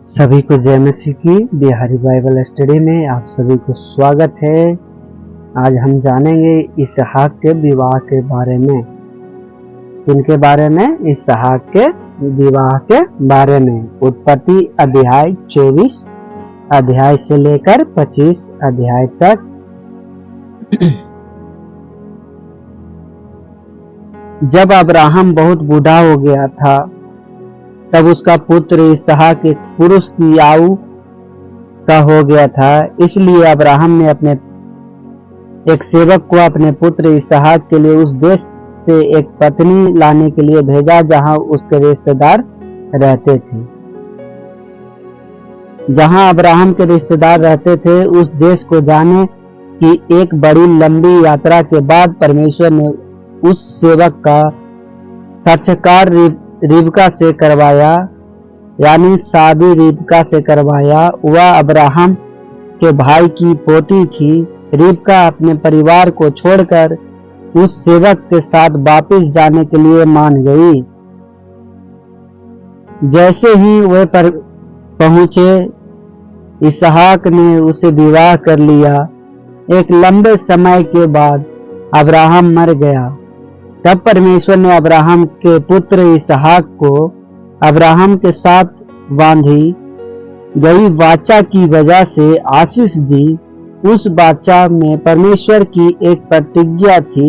सभी को जय मसीह की बिहारी बाइबल स्टडी में आप सभी को स्वागत है। आज हम जानेंगे इसहाक के विवाह के बारे में। किनके बारे में? इसहाक के विवाह के बारे में। उत्पत्ति अध्याय 24 अध्याय से लेकर 25 अध्याय तक। जब अब्राहम बहुत बूढ़ा हो गया था तब उसका पुत्र इसहाक एक पुरुष की आयु का हो गया था। इसलिए अब्राहम ने अपने एक सेवक को अपने पुत्र इसहाक के लिए उस देश से एक पत्नी लाने के लिए भेजा जहां उसके रिश्तेदार रहते थे। जहां अब्राहम के रिश्तेदार रहते थे उस देश को जाने की एक बड़ी लंबी यात्रा के बाद परमेश्वर ने उस सेवक का साक्षात्कार रिबका से करवाया, यानी शादी रिबका से करवाया। वह अब्राहम के भाई की पोती थी। रिबका अपने परिवार को छोड़कर उस सेवक के साथ वापस जाने के लिए मान गई। जैसे ही वे पर पहुंचे इसहाक ने उसे विवाह कर लिया। एक लंबे समय के बाद अब्राहम मर गया। तब परमेश्वर ने अब्राहम के पुत्र इसहाक को अब्राहम के साथ बांधी गई वाचा की वजह से आशीष दी। उस वाचा में परमेश्वर की एक प्रतिज्ञा थी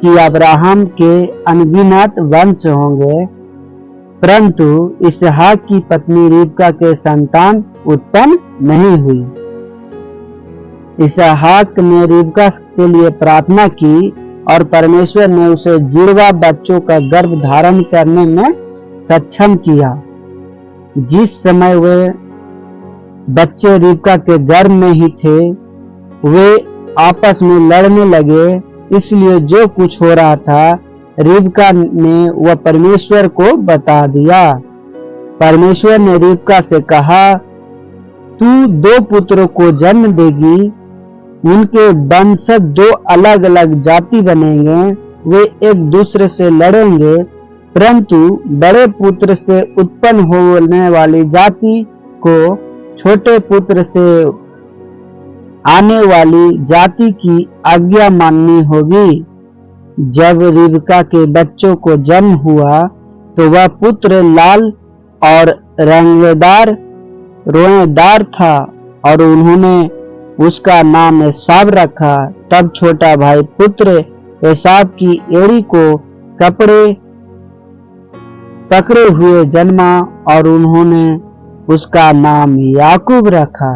कि अब्राहम के अनगिनत वंश होंगे, परंतु इसहाक की पत्नी रिबका के संतान उत्पन्न नहीं हुई। इसहाक ने रिबका के लिए प्रार्थना की और परमेश्वर ने उसे जुड़वा बच्चों का गर्भ धारण करने में सक्षम किया। जिस समय वे बच्चे रिबका के गर्भ में ही थे वे आपस में लड़ने लगे। इसलिए जो कुछ हो रहा था रिबका ने वह परमेश्वर को बता दिया। परमेश्वर ने रिबका से कहा, तू 2 पुत्रों को जन्म देगी, उनके वंशज 2 अलग अलग जाति बनेंगे। वे एक दूसरे से लड़ेंगे, परंतु बड़े पुत्र से उत्पन्न होने वाली जाति को छोटे पुत्र से आने वाली जाति की आज्ञा माननी होगी। जब रिबका के बच्चों को जन्म हुआ तो वह पुत्र लाल और रंगदार रोएदार था और उन्होंने उसका नाम एसाव रखा। तब छोटा भाई पुत्र एसाव की एड़ी को कपड़े पकड़े हुए जन्मा और उन्होंने उसका नाम याकूब रखा।